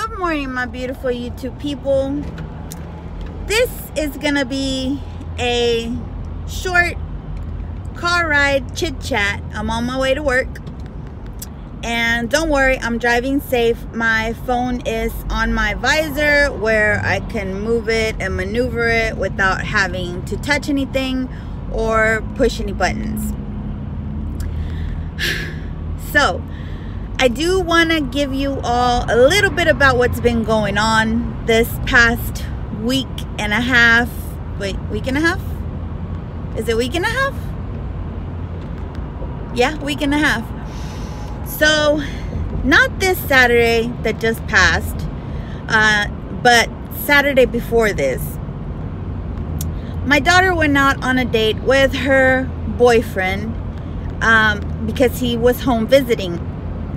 Good morning, my beautiful YouTube people. This is gonna be a short car ride chit chat. I'm on my way to work, and don't worry, I'm driving safe. My phone is on my visor where I can move it and maneuver it without having to touch anything or push any buttons. So I do want to give you all a little bit about what's been going on this past week and a half. Wait, week and a half? Is it week and a half? Yeah, week and a half. So, not this Saturday that just passed, but Saturday before this. My daughter went out on a date with her boyfriend because he was home visiting.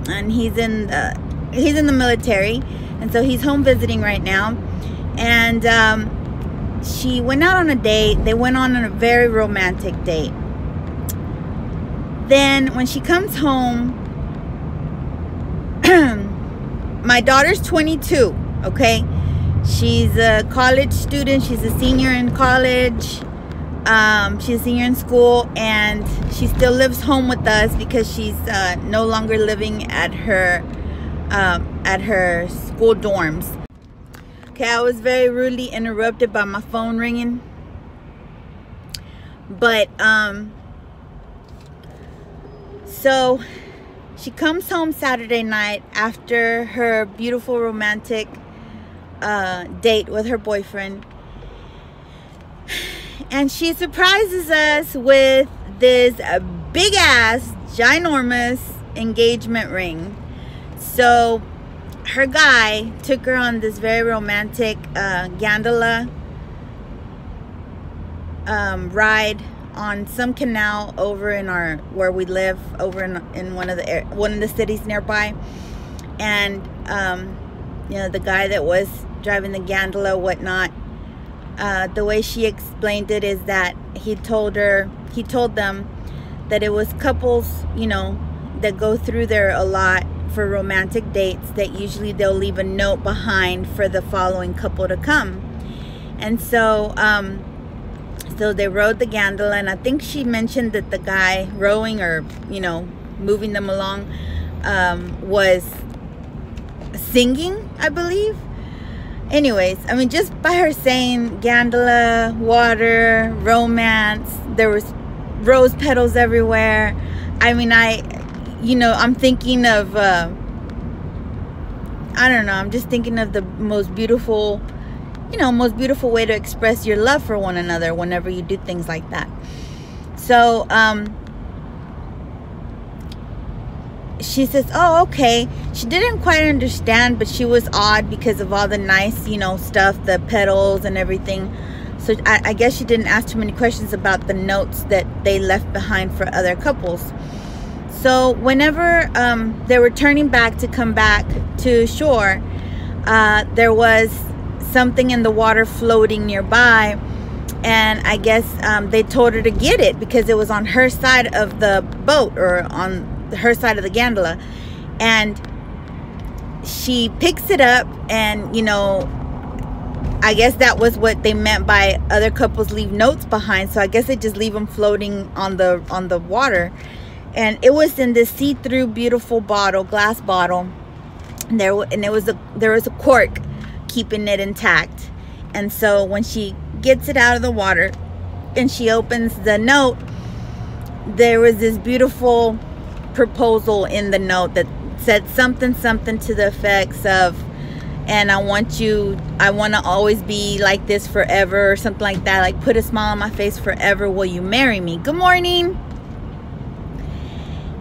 And he's in the military, and so he's home visiting right now. And she went out on a date. They went on a very romantic date. Then when she comes home, my daughter's 22, okay? She's a college student. She's a senior in college. She's a senior in school, and she still lives home with us because she's no longer living at her school dorms. Okay, I was very rudely interrupted by my phone ringing, but so she comes home Saturday night after her beautiful romantic date with her boyfriend. And she surprises us with this big ass, ginormous engagement ring. So her guy took her on this very romantic gondola ride on some canal over in where we live, over in one of the cities nearby. And you know, the guy that was driving the gondola, whatnot, the way she explained it is that he told them that it was couples, you know, that go through there a lot for romantic dates, that usually they'll leave a note behind for the following couple to come. And so so they rode the gondola, and I think she mentioned that the guy rowing, or, you know, moving them along, was singing, I believe. Anyways, I mean, just by her saying gondola, water, romance, there was rose petals everywhere. I mean, I'm thinking of, I don't know, I'm just thinking of the most beautiful way to express your love for one another whenever you do things like that. So, she says, oh, okay. She didn't quite understand, but she was awed because of all the nice, you know, stuff, the petals and everything. So I guess she didn't ask too many questions about the notes that they left behind for other couples. So whenever they were turning back to come back to shore, there was something in the water floating nearby. And I guess they told her to get it because it was on her side of the boat, or on her side of the gondola. And she picks it up, and, you know, I guess that was what they meant by other couples leave notes behind. So I guess they just leave them floating on the water. And it was in this see-through beautiful bottle, glass bottle, and there was a cork keeping it intact. And so when she gets it out of the water and she opens the note, there was this beautiful proposal in the note that said something to the effects of, and I want to always be like this forever, or something like that, like, put a smile on my face forever, will you marry me? Good morning.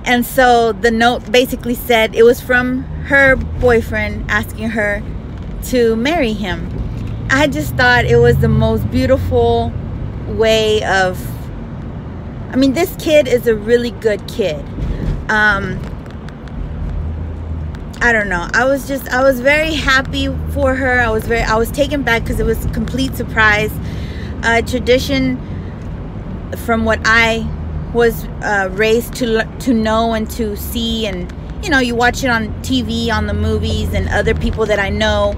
And so the note basically said, it was from her boyfriend asking her to marry him. I just thought it was the most beautiful way of, I mean, this kid is a really good kid. I don't know. I was very happy for her. I was taken back because it was a complete surprise. Tradition, from what I was raised to know and to see and you know, you watch it on TV, on the movies, and other people that I know,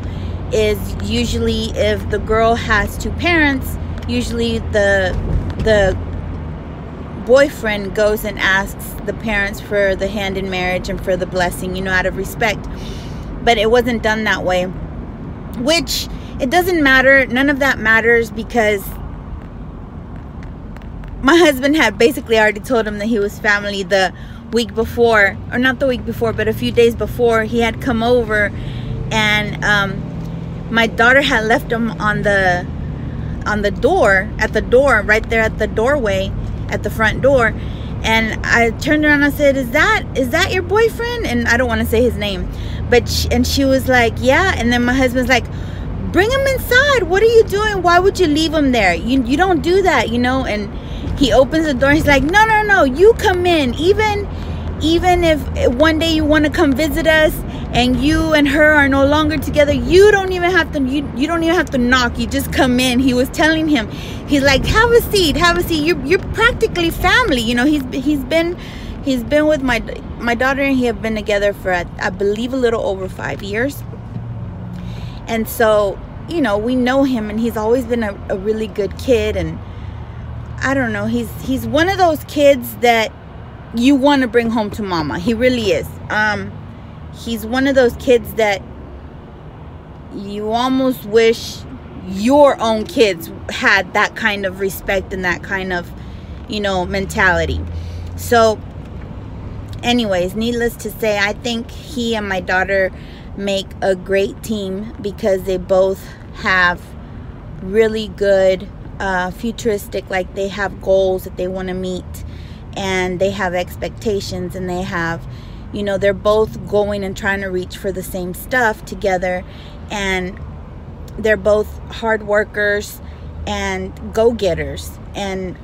is usually if the girl has two parents, usually the boyfriend goes and asks the parents for the hand in marriage and for the blessing, you know, out of respect. But it wasn't done that way, which it doesn't matter. None of that matters, because my husband had basically already told him that he was family the week before, or not the week before, but a few days before. He had come over, and my daughter had left him on the door, right there at the doorway, at the front door. And I turned around and I said, is that your boyfriend? And I don't want to say his name, but she was like, yeah. And then my husband's like, bring him inside. What are you doing? Why would you leave him there? You don't do that, you know. And he opens the door and he's like, no, you come in. Even if one day you want to come visit us and you and her are no longer together, you don't even have to knock. You just come in. He was telling him, he's like, have a seat. You're practically family, you know. He's been with my daughter, and he have been together for I believe a little over 5 years. And so, you know, we know him, and he's always been a really good kid. And I don't know, he's one of those kids that you want to bring home to mama. He really is. He's one of those kids that you almost wish your own kids had that kind of respect and that kind of, you know, mentality. So anyways, needless to say, I think he and my daughter make a great team, because they both have really good futuristic, like they have goals that they want to meet, and they have expectations, and they have, you know, they're both going and trying to reach for the same stuff together, and they're both hard workers and go-getters, and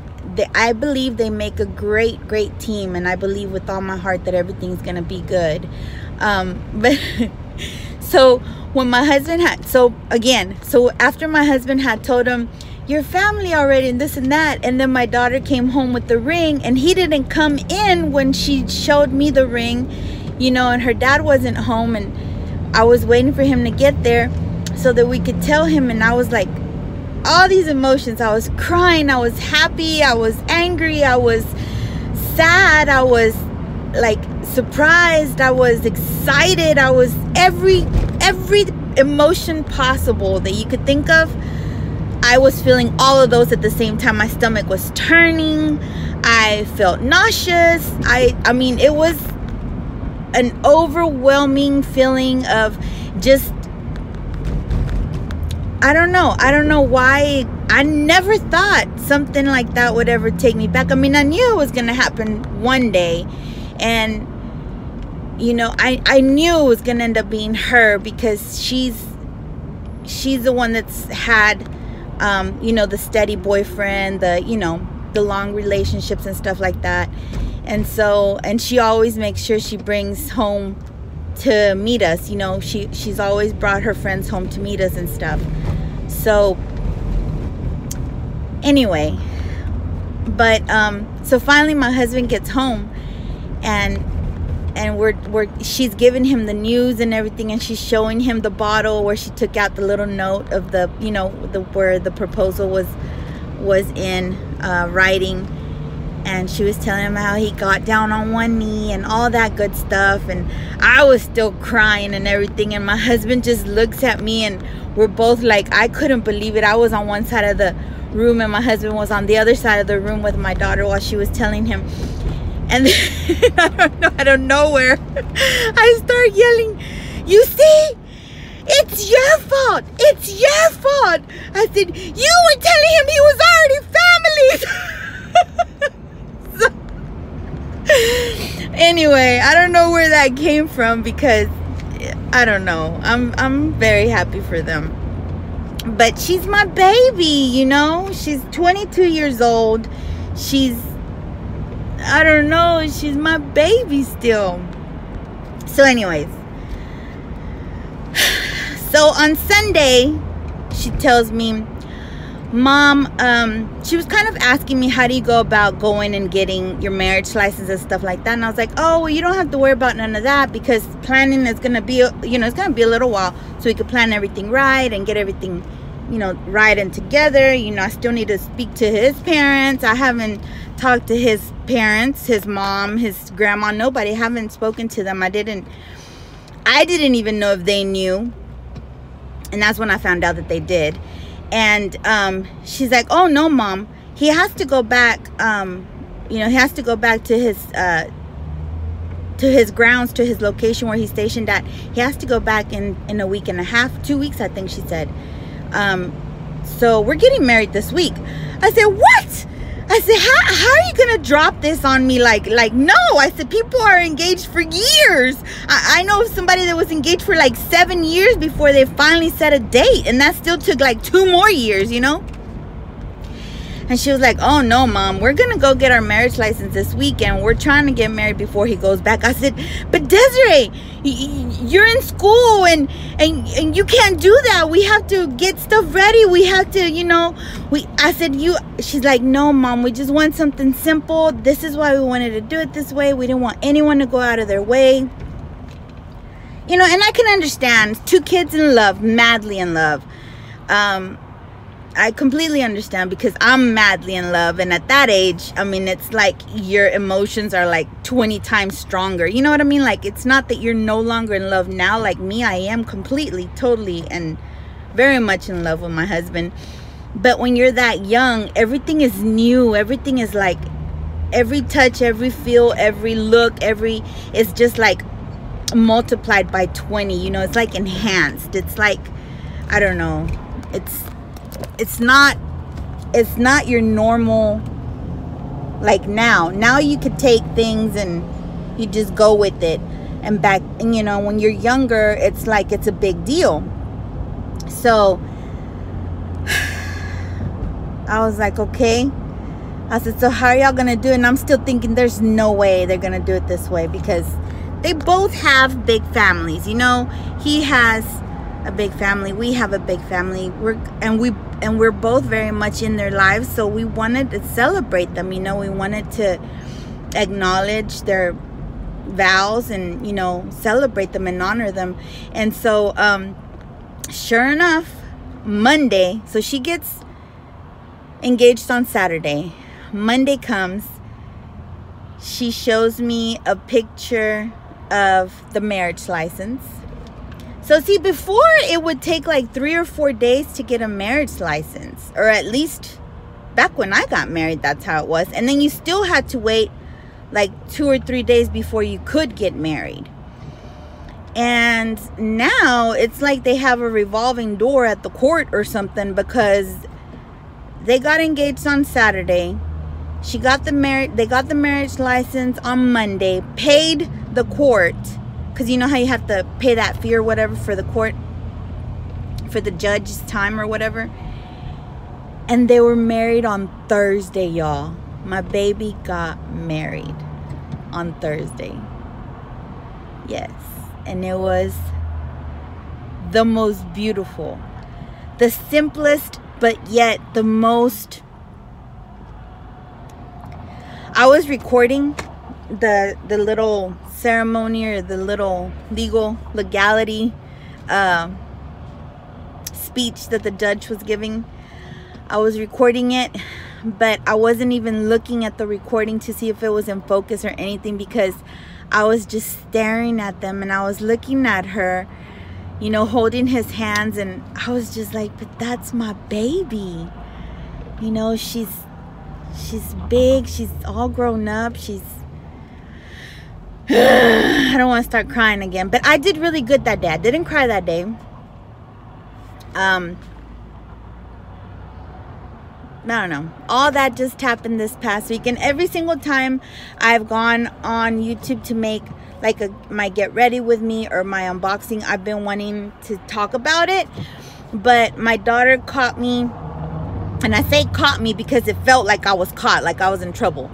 I believe they make a great team, and I believe with all my heart that everything's gonna be good. But so when my husband had, so after my husband had told him, your family already and this and that, and then my daughter came home with the ring, and he didn't come in when she showed me the ring, you know, and her dad wasn't home, and I was waiting for him to get there so that we could tell him. And I was like, all these emotions. I was crying, I was happy, I was angry, I was sad, I was like surprised, I was excited, I was every emotion possible that you could think of. I was feeling all of those at the same time. My stomach was turning. I felt nauseous. I mean, it was an overwhelming feeling of just, I don't know why. I never thought something like that would ever take me back. I mean, I knew it was going to happen one day. And, you know, I knew it was going to end up being her, because she's the one that's had, you know, the steady boyfriend, you know, the long relationships and stuff like that. And so, and she always makes sure she brings home to meet us, you know. She's always brought her friends home to meet us and stuff. So anyway, but so finally my husband gets home, and she's giving him the news and everything, and she's showing him the bottle where she took out the little note of the, you know, where the proposal was in writing. And she was telling him how he got down on one knee and all that good stuff. And I was still crying and everything. And my husband just looks at me, and we're both like, I couldn't believe it. I was on one side of the room, and my husband was on the other side of the room with my daughter while she was telling him. And then, I don't know where, I start yelling, you see? It's your fault. It's your fault. I said, you were telling him he was already family. Anyway, I don't know where that came from, because I don't know. I'm very happy for them. But she's my baby, you know. She's 22 years old. I don't know, she's my baby still. So anyways, so on Sunday, she tells me, Mom, she was kind of asking me, how do you go about going and getting your marriage license and stuff like that? And I was like, oh, well, you don't have to worry about none of that, because planning is going to be, you know, it's going to be a little while, so we could plan everything right and get everything, you know, right and together. You know, I still need to speak to his parents. I haven't talked to his parents, his mom, his grandma, nobody. I haven't spoken to them. I didn't even know if they knew. And that's when I found out that they did. And she's like, oh no, Mom, he has to go back, you know, he has to go back to his grounds, to his location where he's stationed at. He has to go back in a week and a half, 2 weeks, I think she said. So we're getting married this week. I said, what? I said, how are you gonna drop this on me? Like no. I said, people are engaged for years. I know somebody that was engaged for like 7 years before they finally set a date, and that still took like 2 more years, you know. And she was like, oh no, Mom, we're gonna go get our marriage license this weekend. We're trying to get married before he goes back. I said, but Desiree, you're in school and you can't do that. We have to get stuff ready. We have to, you know, I said, she's like, no, Mom, we just want something simple. This is why we wanted to do it this way. We didn't want anyone to go out of their way. You know, and I can understand 2 kids in love, madly in love. I completely understand, because I'm madly in love, and at that age, I mean, it's like your emotions are like 20 times stronger. You know what I mean? Like, it's not that you're no longer in love now. Like me, I am completely, totally, and very much in love with my husband. But when you're that young, everything is new. Everything is like, every touch, every feel, every look, it's just like multiplied by 20. You know, it's like enhanced. It's like, I don't know. It's not your normal, like now you could take things and you just go with it. And back, and you know, when you're younger, it's like it's a big deal. So I was like, okay. I said, so how are y'all gonna do it? And I'm still thinking there's no way they're gonna do it this way, because they both have big families. You know, he has a big family, we have a big family, we're both very much in their lives, so we wanted to celebrate them. You know, we wanted to acknowledge their vows and, you know, celebrate them and honor them. And so sure enough, Monday, so she gets engaged on Saturday. Monday comes, she shows me a picture of the marriage license. So see, before it would take like 3 or 4 days to get a marriage license, or at least back when I got married, that's how it was. And then you still had to wait like 2 or 3 days before you could get married. And now it's like they have a revolving door at the court or something, because they got engaged on Saturday. They got the marriage license on Monday, paid the court, because you know how you have to pay that fee or whatever for the court, for the judge's time or whatever. And they were married on Thursday, y'all. My baby got married on Thursday. Yes. And it was the most beautiful, the simplest, but yet the most. I was recording the little ceremony, or the little legality speech that the judge was giving. I was recording it, but I wasn't even looking at the recording to see if it was in focus or anything, because I was just staring at them, and I was looking at her, you know, holding his hands, and I was just like, but that's my baby. You know, she's big, she's all grown up, I don't want to start crying again, but I did really good that day. I didn't cry that day. I don't know. All that just happened this past week, and every single time I've gone on YouTube to make like my get ready with me or my unboxing, I've been wanting to talk about it, but my daughter caught me, and I say caught me because it felt like I was caught, like I was in trouble.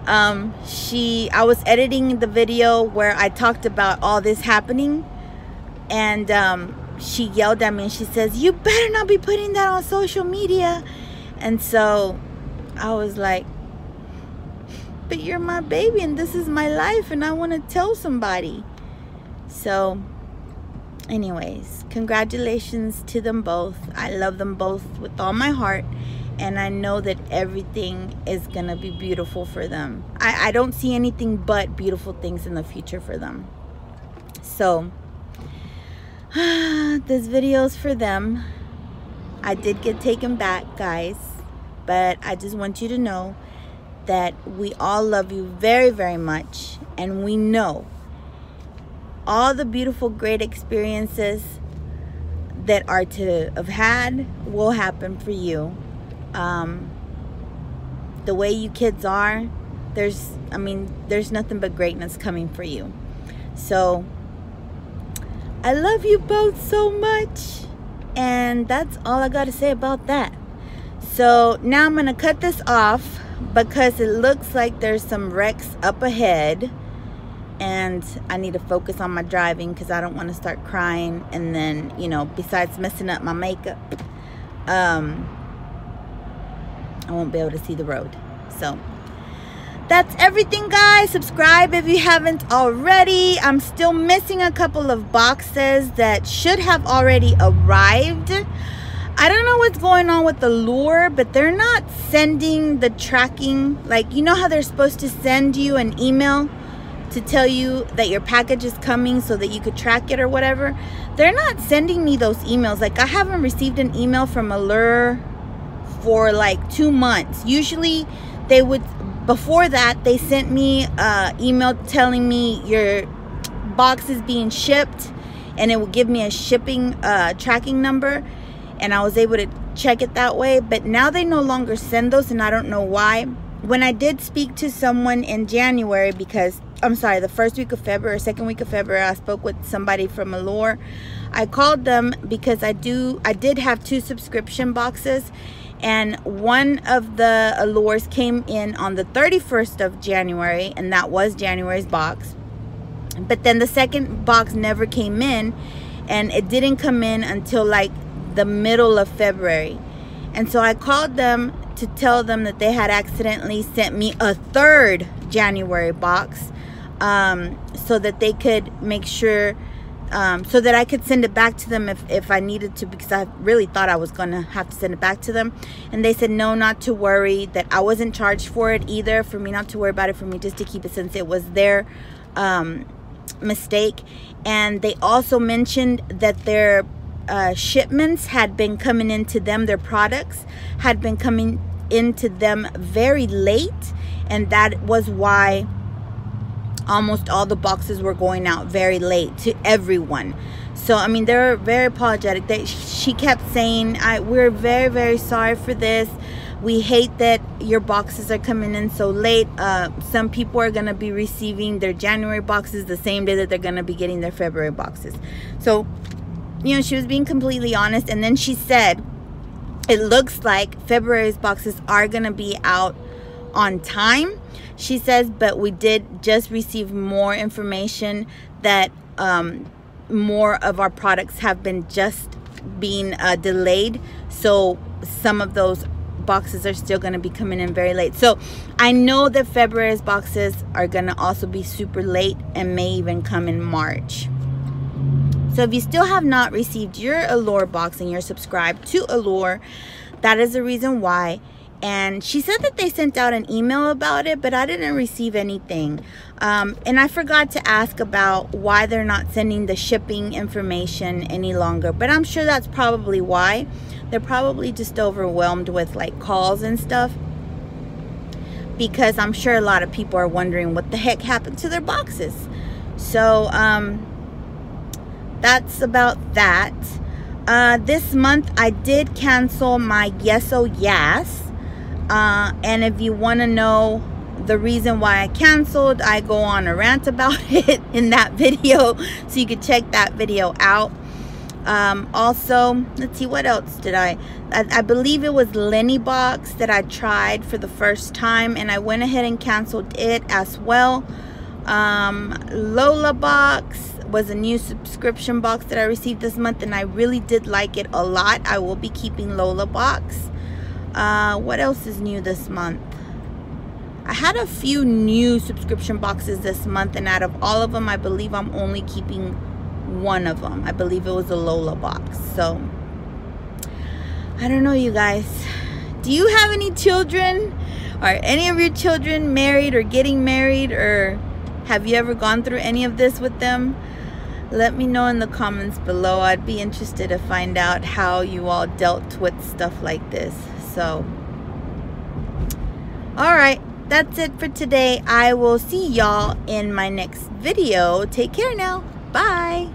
I was editing the video where I talked about all this happening, and she yelled at me and she says, you better not be putting that on social media. And so I was like, but you're my baby and this is my life and I want to tell somebody. So anyways, congratulations to them both. I love them both with all my heart, and I know that everything is gonna be beautiful for them. I don't see anything but beautiful things in the future for them. So this video is for them. I did get taken back, guys, but I just want you to know that we all love you very, very much, and we know all the beautiful, great experiences that are to have had will happen for you. The way you kids are, there's nothing but greatness coming for you. So I love you both so much, and that's all I got to say about that. So now I'm gonna cut this off because it looks like there's some wrecks up ahead, and I need to focus on my driving because I don't want to start crying, and then, you know, besides messing up my makeup, I won't be able to see the road. So that's everything, guys. Subscribe if you haven't already. I'm still missing a couple of boxes that should have already arrived. I don't know what's going on with the lure, but they're not sending the tracking. Like, you know how they're supposed to send you an email to tell you that your package is coming so that you could track it or whatever? They're not sending me those emails. Like, I haven't received an email from Allure for like 2 months. Usually they would, before that, they sent me email telling me your box is being shipped, and it would give me a shipping tracking number, and I was able to check it that way. But now they no longer send those, and I don't know why. When I did speak to someone in January, because I'm sorry, the first week of February, second week of February, I spoke with somebody from Allure. I called them because I did have 2 subscription boxes, and one of the Allures came in on the 31st of January, and that was January's box. But then the second box never came in, and it didn't come in until like the middle of February. And so I called them to tell them that they had accidentally sent me a 3rd January box, so that they could make sure, so that I could send it back to them if I needed to, because I really thought I was going to have to send it back to them. And they said no, not to worry, that I wasn't charged for it either, for me not to worry about it, for me just to keep it since it was their mistake. And they also mentioned that their shipments had been coming into them, their products had been coming into them very late, and that was why almost all the boxes were going out very late to everyone. So I mean, they're very apologetic. She kept saying, we're very, very sorry for this. We hate that your boxes are coming in so late. Some people are going to be receiving their January boxes the same day that they're going to be getting their February boxes. So, you know, she was being completely honest. And then she said, it looks like February's boxes are going to be out on time. She says, but we did just receive more information that more of our products have been just being delayed. So some of those boxes are still going to be coming in very late. So I know that February's boxes are going to also be super late and may even come in March. So if you still have not received your Allure box and you're subscribed to Allure, that is the reason why. And she said that they sent out an email about it, but I didn't receive anything. And I forgot to ask about why they're not sending the shipping information any longer. But I'm sure that's probably why. They're probably just overwhelmed with like calls and stuff, because I'm sure a lot of people are wondering what the heck happened to their boxes. So that's about that. This month I did cancel my Yes Oh Yes. And if you want to know the reason why I canceled, I go on a rant about it in that video, so you can check that video out. Also, let's see, what else did I believe it was Lenny Box that I tried for the first time, and I went ahead and canceled it as well. Lola Box was a new subscription box that I received this month, and I really did like it a lot. I will be keeping Lola Box. What else is new this month? I had a few new subscription boxes this month, and out of all of them, I believe I'm only keeping one of them. I believe it was a Lola box. So I don't know, you guys. Do you have any children? Are any of your children married or getting married, or have you ever gone through any of this with them? Let me know in the comments below. I'd be interested to find out how you all dealt with stuff like this. So, all right, that's it for today. I will see y'all in my next video. Take care now. Bye.